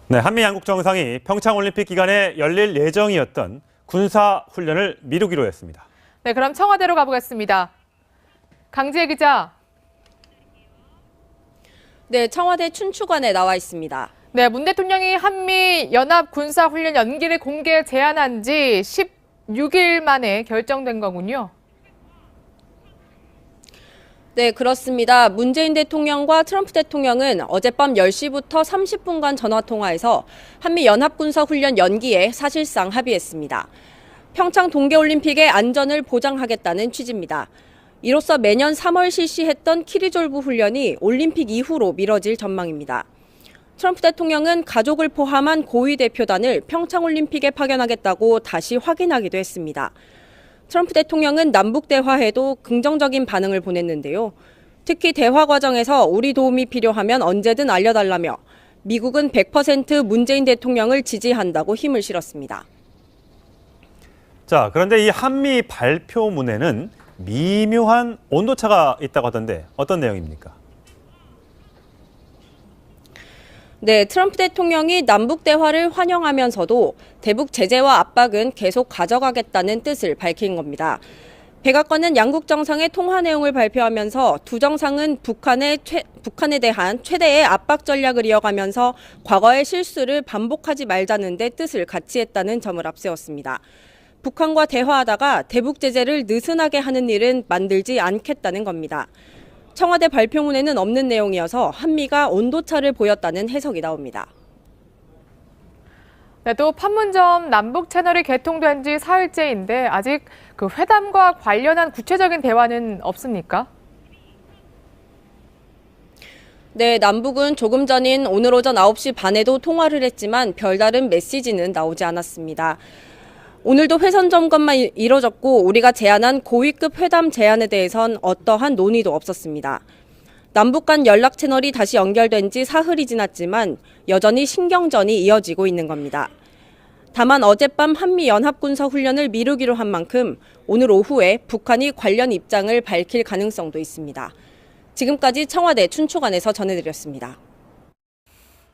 네, 한미 양국 정상이 평창올림픽 기간에 열릴 예정이었던 군사훈련을 미루기로 했습니다. 네, 그럼 청와대로 가보겠습니다. 강지혜 기자. 네, 청와대 춘추관에 나와 있습니다. 네, 문 대통령이 한미 연합 군사훈련 연기를 공개 제안한 지 16일 만에 결정된 거군요. 네, 그렇습니다. 문재인 대통령과 트럼프 대통령은 어젯밤 10시부터 30분간 전화통화해서 한미 연합군사훈련 연기에 사실상 합의했습니다. 평창 동계올림픽의 안전을 보장하겠다는 취지입니다. 이로써 매년 3월 실시했던 키리졸브 훈련이 올림픽 이후로 미뤄질 전망입니다. 트럼프 대통령은 가족을 포함한 고위 대표단을 평창올림픽에 파견하겠다고 다시 확인하기도 했습니다. 트럼프 대통령은 남북 대화에도 긍정적인 반응을 보냈는데요. 특히 대화 과정에서 우리 도움이 필요하면 언제든 알려달라며 미국은 100% 문재인 대통령을 지지한다고 힘을 실었습니다. 자, 그런데 이 한미 발표문에는 미묘한 온도차가 있다고 하던데 어떤 내용입니까? 네, 트럼프 대통령이 남북 대화를 환영하면서도 대북 제재와 압박은 계속 가져가겠다는 뜻을 밝힌 겁니다. 백악관은 양국 정상의 통화 내용을 발표하면서 두 정상은 북한에 대한 최대의 압박 전략을 이어가면서 과거의 실수를 반복하지 말자는 데 뜻을 같이 했다는 점을 앞세웠습니다. 북한과 대화하다가 대북 제재를 느슨하게 하는 일은 만들지 않겠다는 겁니다. 청와대 발표문에는 없는 내용이어서 한미가 온도차를 보였다는 해석이 나옵니다. 네, 또 판문점 남북 채널이 개통된 지 사흘째인데 아직 그 회담과 관련한 구체적인 대화는 없습니까? 네, 남북은 조금 전인 오늘 오전 9시 반에도 통화를 했지만 별다른 메시지는 나오지 않았습니다. 오늘도 회선 점검만 이뤄졌고 우리가 제안한 고위급 회담 제안에 대해선 어떠한 논의도 없었습니다. 남북 간 연락 채널이 다시 연결된 지 사흘이 지났지만 여전히 신경전이 이어지고 있는 겁니다. 다만 어젯밤 한미 연합군사훈련을 미루기로 한 만큼 오늘 오후에 북한이 관련 입장을 밝힐 가능성도 있습니다. 지금까지 청와대 춘추관에서 전해드렸습니다.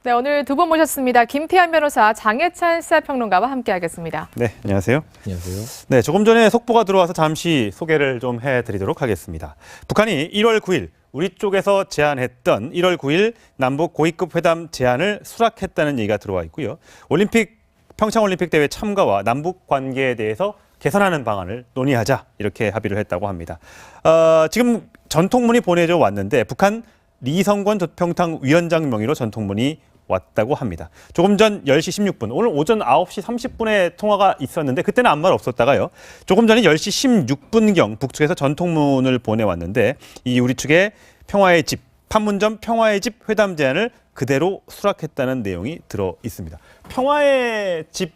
네, 오늘 두 분 모셨습니다. 김태현 변호사, 장혜찬 시사평론가와 함께하겠습니다. 네, 안녕하세요. 안녕하세요. 네, 조금 전에 속보가 들어와서 잠시 소개를 좀 해드리도록 하겠습니다. 북한이 1월 9일 우리 쪽에서 제안했던 1월 9일 남북 고위급 회담 제안을 수락했다는 얘기가 들어와 있고요. 평창올림픽 대회 참가와 남북 관계에 대해서 개선하는 방안을 논의하자 이렇게 합의를 했다고 합니다. 지금 전통문이 보내져 왔는데 북한 리성권 조평탕 위원장 명의로 전통문이 왔다고 합니다. 조금 전 10시 16분, 오늘 오전 9시 30분에 통화가 있었는데 그때는 아무 말 없었다가요. 조금 전에 10시 16분경 북측에서 전통문을 보내왔는데 이 우리 측의 평화의 집, 판문점 평화의 집 회담 제안을 그대로 수락했다는 내용이 들어 있습니다. 평화의 집,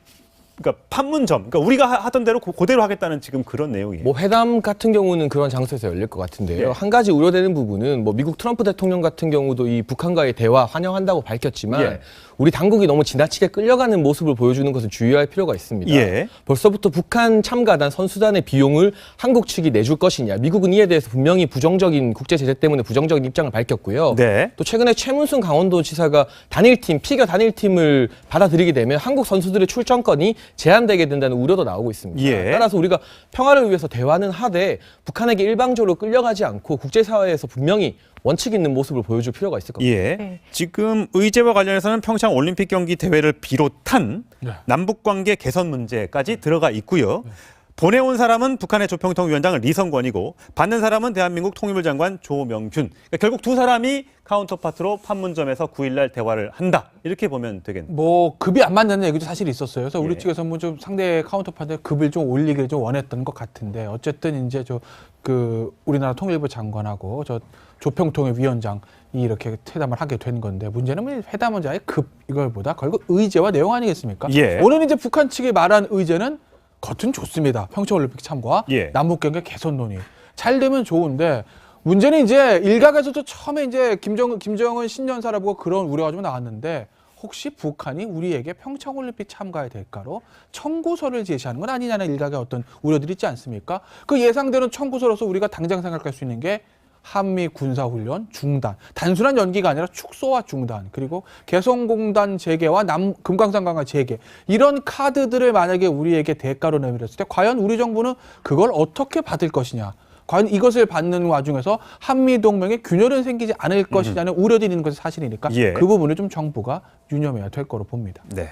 그러니까 판문점, 그러니까 우리가 하던 대로 그대로 하겠다는 지금 그런 내용이에요. 뭐 회담 같은 경우는 그런 장소에서 열릴 것 같은데요. 한 가지 우려되는 부분은 뭐 미국 트럼프 대통령 같은 경우도 이 북한과의 대화 환영한다고 밝혔지만 우리 당국이 너무 지나치게 끌려가는 모습을 보여주는 것을 주의할 필요가 있습니다. 벌써부터 북한 참가단 선수단의 비용을 한국 측이 내줄 것이냐. 미국은 이에 대해서 분명히 부정적인 국제 제재 때문에 부정적인 입장을 밝혔고요. 또 최근에 최문순 강원도지사가 단일팀, 피겨 단일팀을 받아들이게 되면 한국 선수들의 출전권이 제한되게 된다는 우려도 나오고 있습니다. 따라서 우리가 평화를 위해서 대화는 하되 북한에게 일방적으로 끌려가지 않고 국제사회에서 분명히 원칙 있는 모습을 보여줄 필요가 있을 겁니다. 지금 의제와 관련해서는 평창 올림픽 경기 대회를 비롯한 남북관계 개선 문제까지 들어가 있고요. 보내온 사람은 북한의 조평통 위원장 리성권이고 받는 사람은 대한민국 통일부 장관 조명균. 그러니까 결국 두 사람이 카운터파트로 판문점에서 9일날 대화를 한다. 이렇게 보면 되겠네요. 뭐 급이 안 맞는 얘기도 사실 있었어요. 그래서 우리 측에서 뭐 좀 상대 카운터파트 급을 좀 올리기를 좀 원했던 것 같은데 어쨌든 이제 우리나라 통일부 장관하고 조평통의 위원장이 이렇게 회담을 하게 된 건데 문제는 뭐 회담은 아예 급 이걸보다 결국 의제와 내용 아니겠습니까? 오늘 이제 북한 측이 말한 의제는 겉은 좋습니다. 평창올림픽 참가, 남북관계 개선 논의 잘 되면 좋은데 문제는 이제 일각에서도 처음에 이제 김정은 신년사라 보고 그런 우려가 좀 나왔는데 혹시 북한이 우리에게 평창올림픽 참가의 대가로 청구서를 제시하는 건 아니냐는 일각의 어떤 우려들이 있지 않습니까? 그 예상되는 청구서로서 우리가 당장 생각할 수 있는 게 한미 군사훈련 중단, 단순한 연기가 아니라 축소와 중단, 그리고 개성공단 재개와 금강산 강화 재개, 이런 카드들을 만약에 우리에게 대가로 내밀었을 때 과연 우리 정부는 그걸 어떻게 받을 것이냐, 과연 이것을 받는 와중에서 한미동맹에 균열은 생기지 않을 것이냐는 우려들이 있는 것이 사실이니까 예. 그 부분을 좀 정부가 유념해야 될 거로 봅니다. 네.